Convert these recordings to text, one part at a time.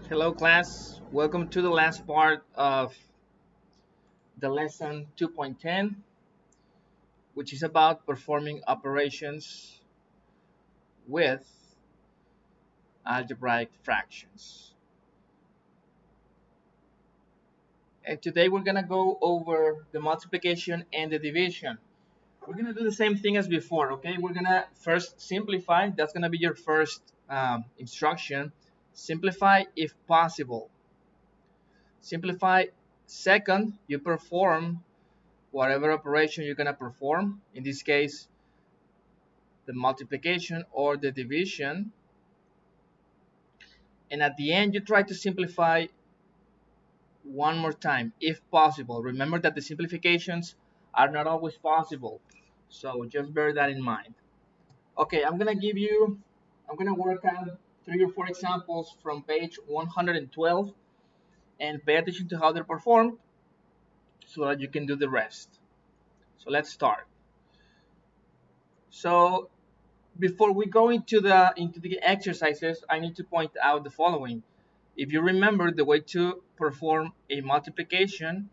Hello class, welcome to the last part of the lesson 2.10, which is about performing operations with algebraic fractions. And today we're going to go over the multiplication and the division. We're going to do the same thing as before, okay? We're going to first simplify. That's going to be your first instruction. Simplify if possible. Simplify. Second, you perform whatever operation you're going to perform, in this case the multiplication or the division, and at the end you try to simplify one more time if possible. Remember that the simplifications are not always possible, so just bear that in mind. Okay, I'm gonna work out 3 or 4 examples from page 112 and pay attention to how they're performed so that you can do the rest. So let's start. So before we go into the exercises, I need to point out the following. If you remember the way to perform a multiplication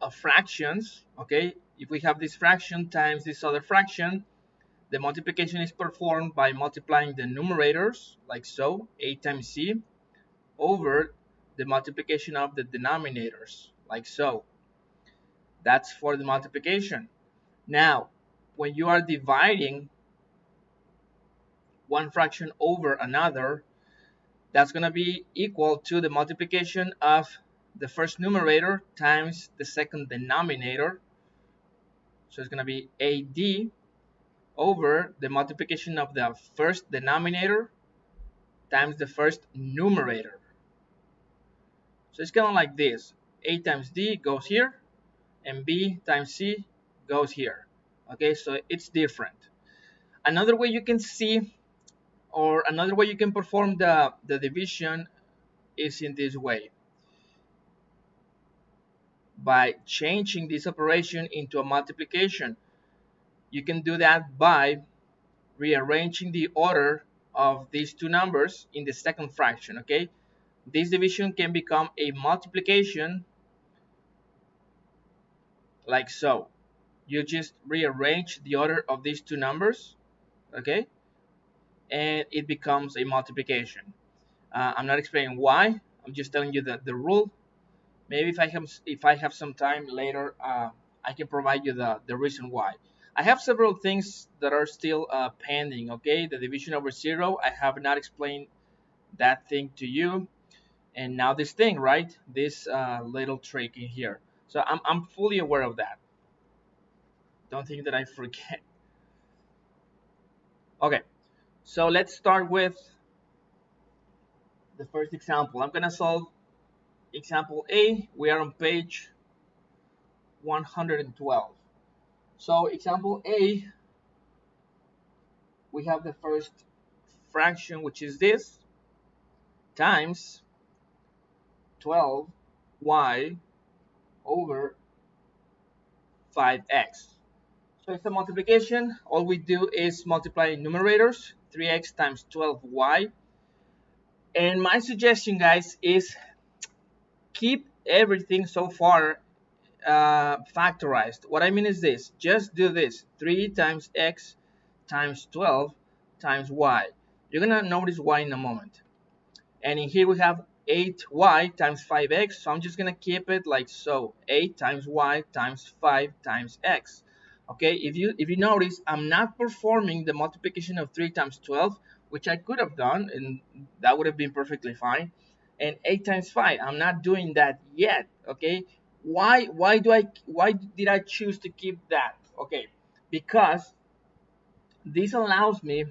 of fractions, okay, if we have this fraction times this other fraction, the multiplication is performed by multiplying the numerators, like so, a times c, over the multiplication of the denominators, like so. That's for the multiplication. Now, when you are dividing one fraction over another, that's going to be equal to the multiplication of the first numerator times the second denominator. So it's going to be AD over the multiplication of the first denominator times the first numerator. So it's kind of like this. A times D goes here, and B times C goes here. Okay, so it's different. Another way you can see, or another way you can perform the division is in this way. By changing this operation into a multiplication. You can do that by rearranging the order of these two numbers in the second fraction, okay? This division can become a multiplication like so. You just rearrange the order of these two numbers, okay? And it becomes a multiplication. I'm not explaining why. I'm just telling you the rule. Maybe if I have some time later, I can provide you the reason why. I have several things that are still pending. Okay, the division over zero. I have not explained that thing to you, and now this thing, right? This little trick in here. So I'm fully aware of that. Don't think that I forget. Okay, so let's start with the first example. I'm gonna solve example A. We are on page 112. So example A, we have the first fraction, which is this, times 12y over 5x. So it's a multiplication. All we do is multiply numerators, 3x times 12y. And my suggestion, guys, is keep everything so far factorized. What I mean is this. Just do this. 3 times x times 12 times y. You're going to notice y in a moment. And in here we have 8y times 5x. So I'm just going to keep it like so. 8 times y times 5 times x. Okay, if you notice, I'm not performing the multiplication of 3 times 12, which I could have done, and that would have been perfectly fine. And 8 times 5, I'm not doing that yet. Okay, why did I choose to keep that? Okay, because this allows me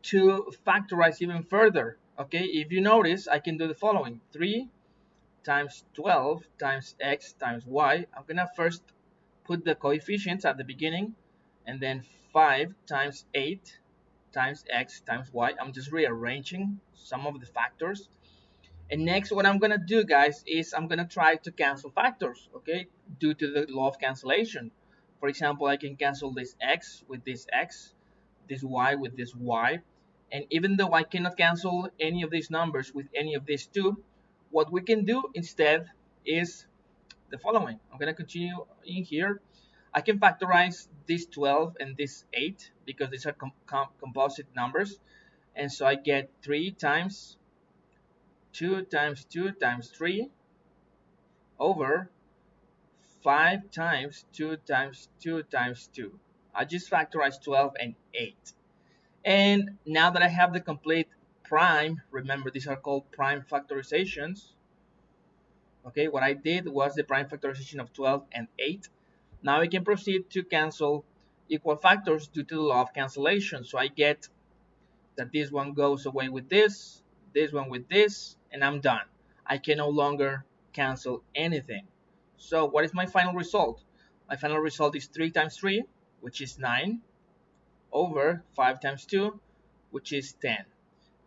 to factorize even further. Okay, if you notice, I can do the following: 3 times 12 times x times y. I'm gonna first put the coefficients at the beginning, and then 5 times 8 times x times y. I'm just rearranging some of the factors. And next, what I'm gonna do, guys, is I'm gonna try to cancel factors, okay, due to the law of cancellation. For example, I can cancel this x with this x, this y with this y, And even though I cannot cancel any of these numbers with any of these two, what we can do instead is the following. I'm going to continue in here. I can factorize this 12 and this 8 because these are composite numbers. And so I get 3 times 2 times 2 times 3 over 5 times 2 times 2 times 2. I just factorized 12 and 8. And now that I have the complete prime, remember these are called prime factorizations. Okay, what I did was the prime factorization of 12 and 8. Now I can proceed to cancel equal factors due to the law of cancellation. So I get that this one goes away with this one with this, and I'm done. I can no longer cancel anything. So what is my final result? My final result is 3 times 3, which is 9, over 5 times 2, which is 10.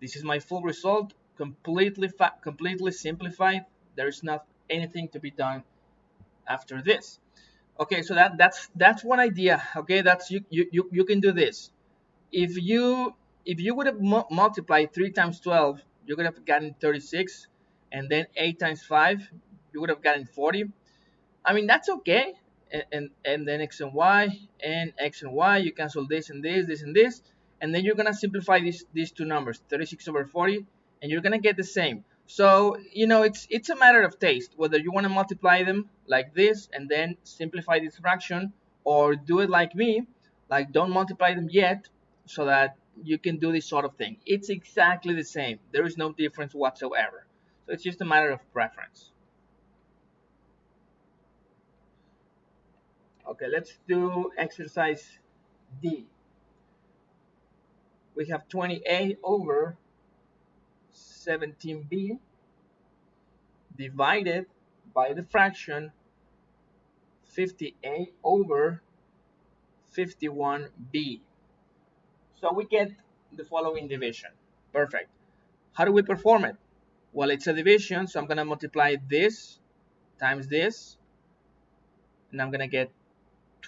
This is my full result, completely simplified. There is not anything to be done after this. Okay, so that's one idea. Okay, that's you can do this. If you would have multiplied 3 times 12, you would have gotten 36, and then 8 times 5, you would have gotten 40. I mean, that's okay. And then x and y, you cancel this and this and this, and then you're gonna simplify these two numbers, 36 over 40, and you're gonna get the same. So it's a matter of taste whether you want to multiply them like this and then simplify this fraction, or do it like me, like don't multiply them yet, so that you can do this sort of thing. It's exactly the same. There is no difference whatsoever. So it's just a matter of preference. Okay, let's do exercise D. We have 20a over 17b divided by the fraction 50a over 51b. So we get the following division. Perfect. How do we perform it? Well, it's a division, so I'm going to multiply this times this, and I'm going to get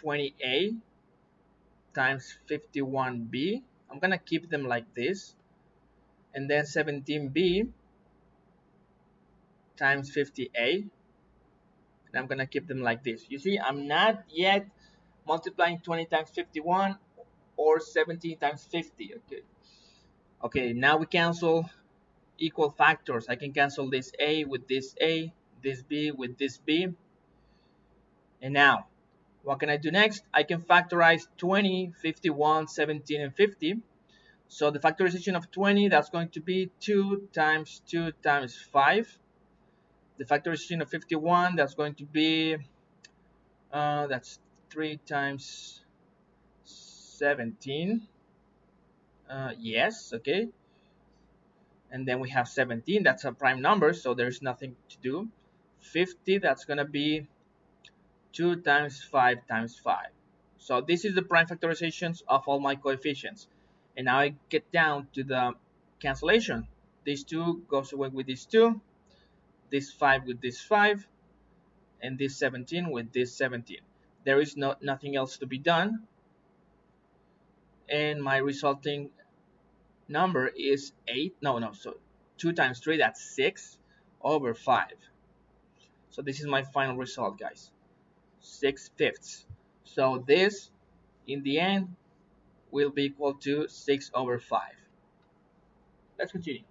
20a times 51b. I'm going to keep them like this, and then 17b times 50a, and I'm going to keep them like this. You see, I'm not yet multiplying 20 times 51 or 17 times 50. Okay, now we cancel equal factors. I can cancel this a with this a, this b with this b. And now, what can I do next? I can factorize 20, 51, 17, and 50. So the factorization of 20, that's going to be 2 times 2 times 5. The factorization of 51, that's going to be, that's 3 times 17. Yes, okay. And then we have 17, that's a prime number, so there's nothing to do. 50, that's going to be 2 times 5 times 5. So this is the prime factorizations of all my coefficients. And now I get down to the cancellation. This 2 goes away with this 2, this 5 with this 5, and this 17 with this 17. There is nothing else to be done. And my resulting number is 8. So 2 times 3, that's 6 over 5. So this is my final result, guys. 6/5. So this, in the end, will be equal to 6 over 5. Let's continue.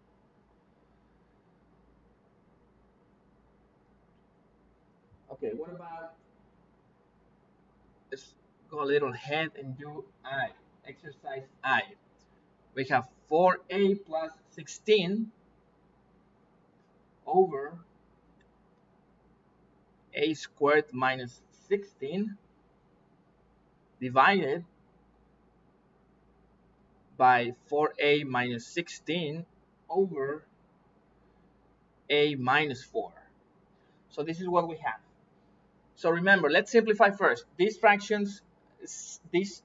Okay, what about, let's go a little ahead and do I. Exercise I. We have 4a plus 16 over a squared minus 16 divided by 4a minus 16 over a minus 4. So this is what we have. So remember, let's simplify first. These fractions, these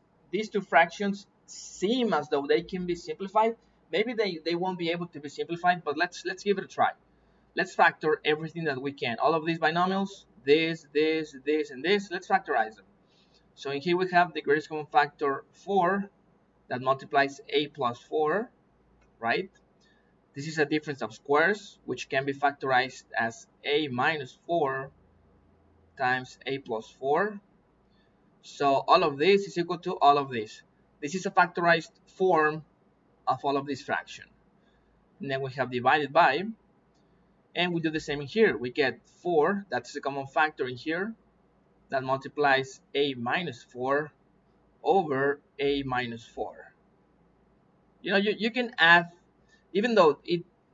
two fractions seem as though they can be simplified. Maybe they won't be able to be simplified, but let's give it a try. Let's factor everything that we can. All of these binomials, this, and this, let's factorize them. So in here we have the greatest common factor 4 that multiplies a plus 4 right? This is a difference of squares, which can be factorized as a minus 4 times a plus 4. So all of this is equal to all of this. This is a factorized form of all of this fraction. And then we have divided by, and we do the same in here. We get 4, that's the common factor in here, that multiplies a minus 4 over a minus 4. You know, you can add, even though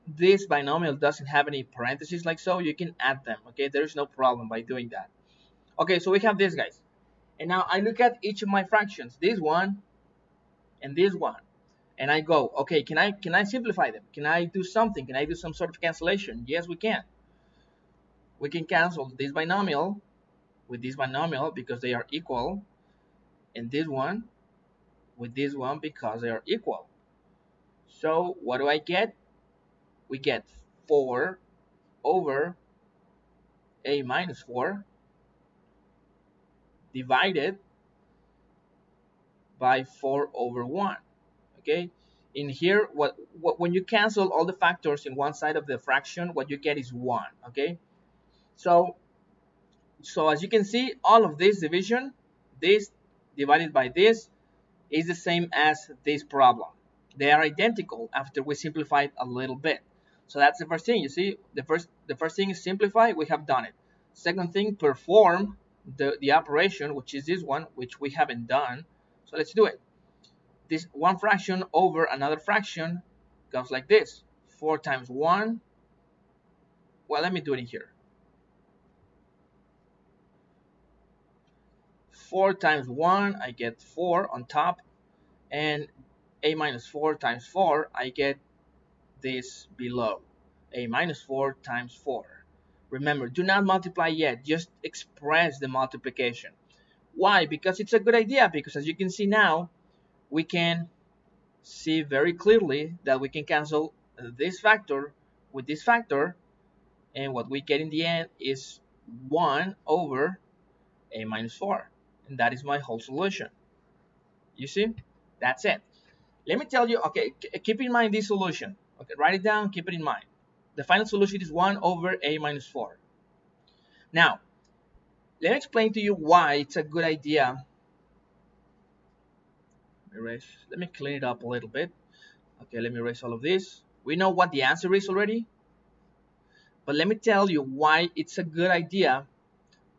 this binomial doesn't have any parentheses like so, you can add them, okay? There's no problem by doing that. Okay, so we have this, guys. And now I look at each of my fractions, this one and this one. And I go, okay, can I simplify them? Can I do something? Can I do some sort of cancellation? Yes, we can. We can cancel this binomial with this binomial because they are equal, and this one with this one because they are equal. So what do I get? We get 4 over a minus 4 divided by 4 over 1. Okay, in here, when you cancel all the factors in one side of the fraction, what you get is 1. Okay, so as you can see, all of this division, this divided by this, is the same as this problem. They are identical after we simplify it a little bit. So that's the first thing. You see, the first thing is simplify. We have done it. Second thing, perform the operation, which is this one, which we haven't done. So let's do it. This one fraction over another fraction goes like this. 4 times 1. Well, let me do it in here. 4 times 1, I get 4 on top. And a minus 4 times 4, I get this below. A minus 4 times 4. Remember, do not multiply yet. Just express the multiplication. Why? Because it's a good idea. Because as you can see now, we can see very clearly that we can cancel this factor with this factor. And what we get in the end is 1 over a minus 4. And that is my whole solution. You see? That's it. Let me tell you, okay, keep in mind this solution. Okay, write it down, keep it in mind. The final solution is 1 over a minus 4. Now, let me explain to you why it's a good idea. Let me clean it up a little bit. Okay, let me erase all of this. We know what the answer is already. But let me tell you why it's a good idea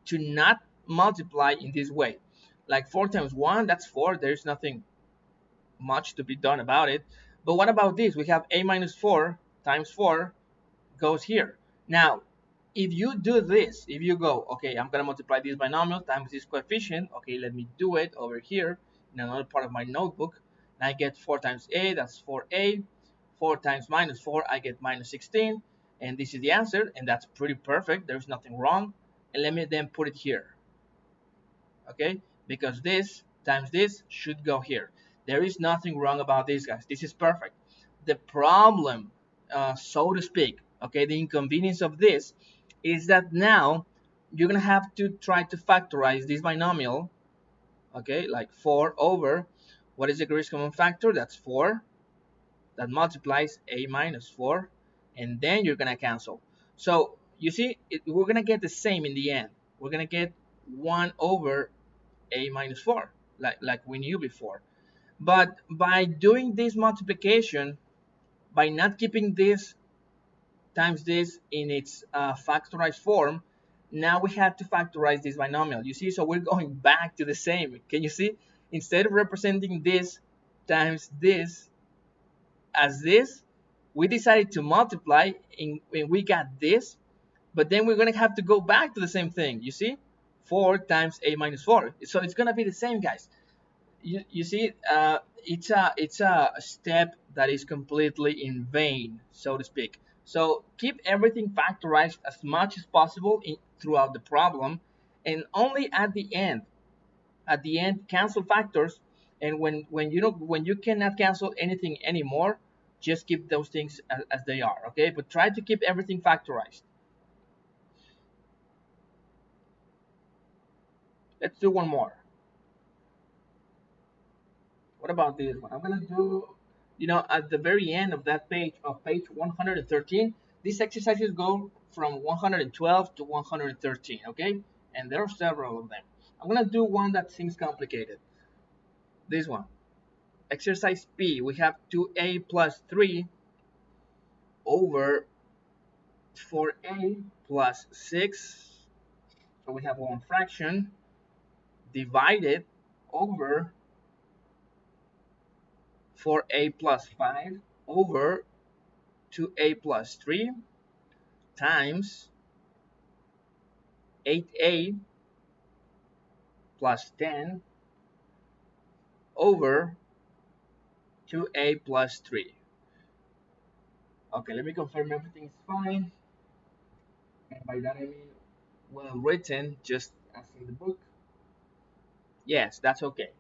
to not multiply in this way. Like 4 times 1, that's 4. There's nothing much to be done about it. But what about this? We have a minus 4 times 4 goes here. Now, if you do this, if you go, okay, I'm going to multiply this binomial times this coefficient. Okay, let me do it over here in another part of my notebook. And I get 4 times a, that's 4a. 4 times minus 4, I get minus 16. And this is the answer, and that's pretty perfect. There's nothing wrong. And let me then put it here. Okay, because this times this should go here. There is nothing wrong about this, guys. This is perfect. The problem, so to speak, okay, the inconvenience of this is that now you're gonna have to try to factorize this binomial, okay, like 4 over, what is the greatest common factor? That's 4. That multiplies a minus 4, and then you're gonna cancel. So you see, we're gonna get the same in the end. We're gonna get 1 over a minus 4, like we knew before. But by doing this multiplication, by not keeping this times this in its factorized form, now we have to factorize this binomial. You see, so we're going back to the same. Can you see? Instead of representing this times this as this, we decided to multiply and we got this, but then we're going to have to go back to the same thing. You see? 4 times a minus 4. So it's going to be the same, guys. You see, it's a step that is completely in vain, so to speak. So keep everything factorized as much as possible throughout the problem, and only at the end cancel factors. And when you cannot cancel anything anymore, just keep those things as they are. Okay, but try to keep everything factorized. Let's do one more. What about this one? I'm gonna do At the very end of that page, of page 113, these exercises go from 112 to 113, okay? And there are several of them. I'm gonna do one that seems complicated. This one, exercise P, we have 2a plus 3 over 4a plus 6. So we have one fraction divided over 4a plus 5 over 2a plus 3 times 8a plus 10 over 2a plus 3. Okay, let me confirm everything is fine. And by that I mean well written, just as in the book. Yes, that's okay.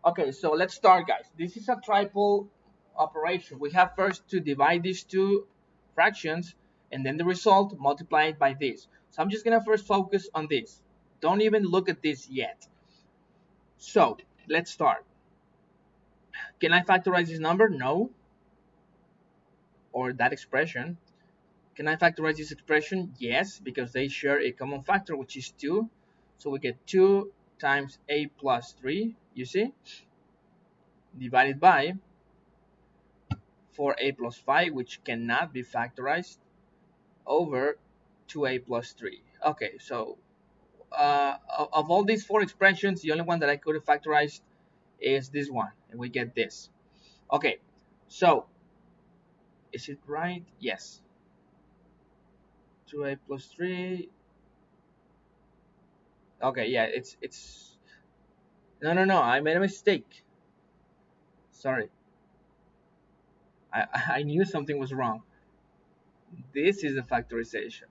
Okay, so let's start, guys. This is a triple operation. We have first to divide these two fractions, and then the result multiplied by this. So I'm just gonna first focus on this. Don't even look at this yet. So let's start. Can I factorize this number? No. Or that expression. Can I factorize this expression? Yes, because they share a common factor, which is 2. So we get 2 times a plus 3, you see, divided by 4a plus 5, which cannot be factorized, over 2a plus 3. Okay, so of all these four expressions, the only one that I could have factorized is this one, and we get this. Okay, so is it right? Yes. 2a plus 3. Okay, yeah, it's no, I made a mistake. Sorry. I knew something was wrong. This is a factorization.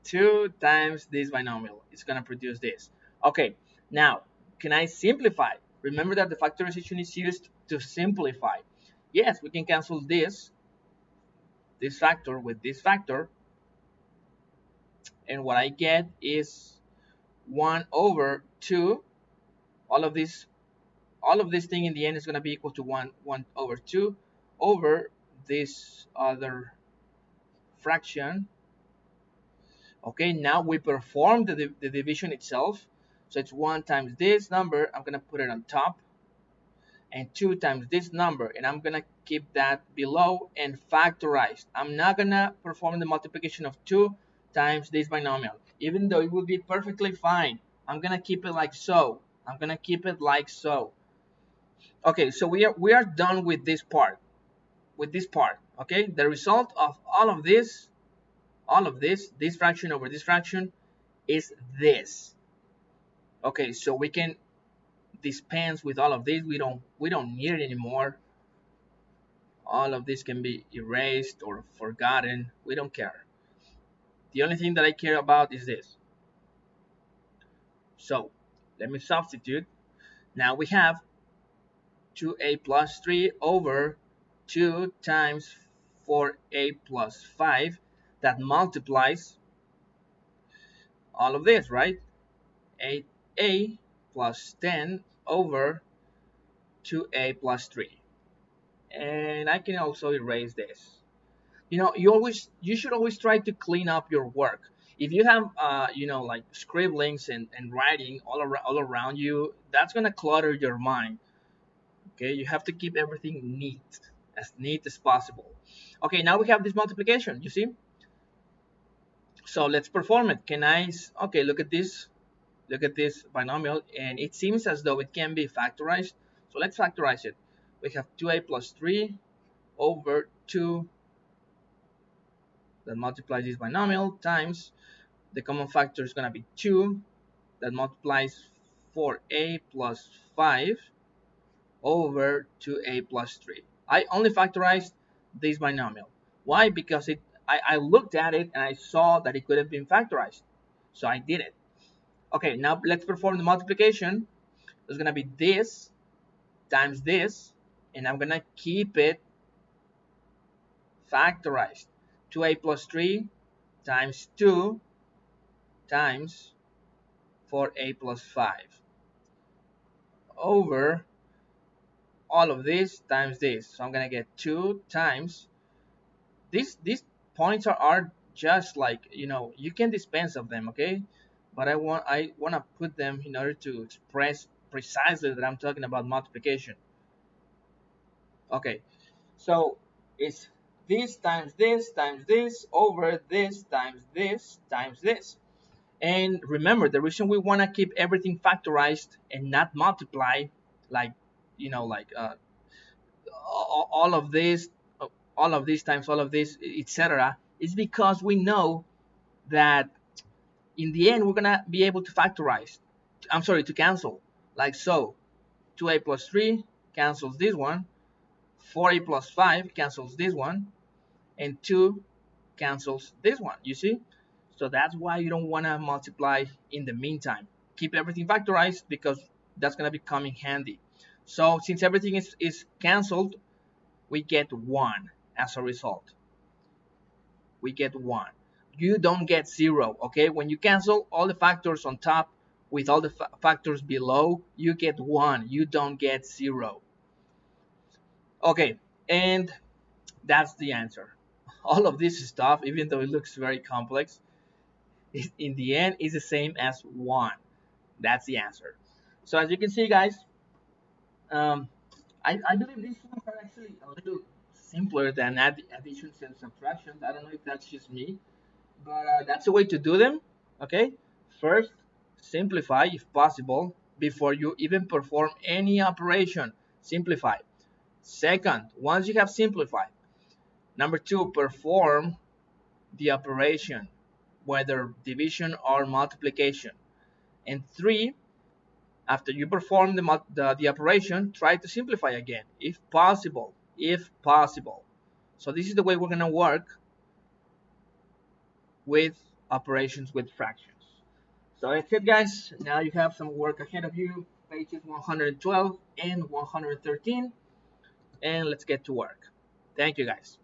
2 times this binomial is going to produce this. Okay, now, can I simplify? Remember that the factorization is used to simplify. Yes, we can cancel this factor with this factor, and what I get is 1 over 2. All of this thing in the end is going to be equal to 1 over 2 over this other fraction. Okay, now we perform the division itself. So it's 1 times this number, I'm going to put it on top, and 2 times this number, and I'm going to keep that below and factorized. I'm not going to perform the multiplication of 2 times this binomial, even though it would be perfectly fine. I'm going to keep it like so. I'm going to keep it like so. Okay, so we are done with this part. Okay, the result of all of this, this fraction over this fraction, is this. Okay, so we can dispense with all of this. We don't need it anymore. All of this can be erased or forgotten. We don't care. The only thing that I care about is this. So let me substitute. Now we have 2a plus 3 over 2 times 4a plus 5. That multiplies all of this, right? 8a plus 10 over 2a plus 3. And I can also erase this. You should always try to clean up your work. If you have like scribblings and writing all around you, that's gonna clutter your mind. Okay, you have to keep everything neat as possible. Okay, now we have this multiplication, you see. So let's perform it. Okay, look at this binomial, and it seems as though it can be factorized. So let's factorize it. We have 2a plus 3 over 2 that multiplies this binomial times the common factor is going to be 2 that multiplies 4a plus 5 over 2a plus 3. I only factorized this binomial. Why? Because I looked at it and I saw that it could have been factorized. So I did it. Okay, now let's perform the multiplication. It's going to be this times this, and I'm going to keep it factorized. 2a plus 3 times 2 times 4a plus 5 over all of this times this. So I'm gonna get 2 times these points are just like, you can dispense of them, okay? But I wanna put them in order to express precisely that I'm talking about multiplication. Okay, so it's this times this over this times this. And remember, the reason we want to keep everything factorized and not multiply, like, like all of this, all of this times all of this, etc., is because we know that in the end we're gonna be able to factorize. I'm sorry, to cancel. Like so, 2a plus 3 cancels this one, 4a plus 5 cancels this one, and 2 cancels this one, you see? So that's why you don't want to multiply in the meantime. Keep everything factorized because that's going to be coming handy. So since everything is canceled, we get 1 as a result. We get 1. You don't get 0, okay? When you cancel all the factors on top with all the factors below, you get 1. You don't get 0. Okay, and that's the answer. All of this stuff, even though it looks very complex, in the end is the same as 1. That's the answer. So as you can see, guys, um, I believe these ones are actually a little simpler than additions and subtractions. I don't know if that's just me, but that's the way to do them. Okay, first simplify if possible before you even perform any operation. Simplify. Second, once you have simplified, number 2, perform the operation, whether division or multiplication. And 3, after you perform the operation, try to simplify again, if possible. If possible. So this is the way we're going to work with operations with fractions. So that's it, guys. Now you have some work ahead of you, pages 112 and 113. And let's get to work. Thank you, guys.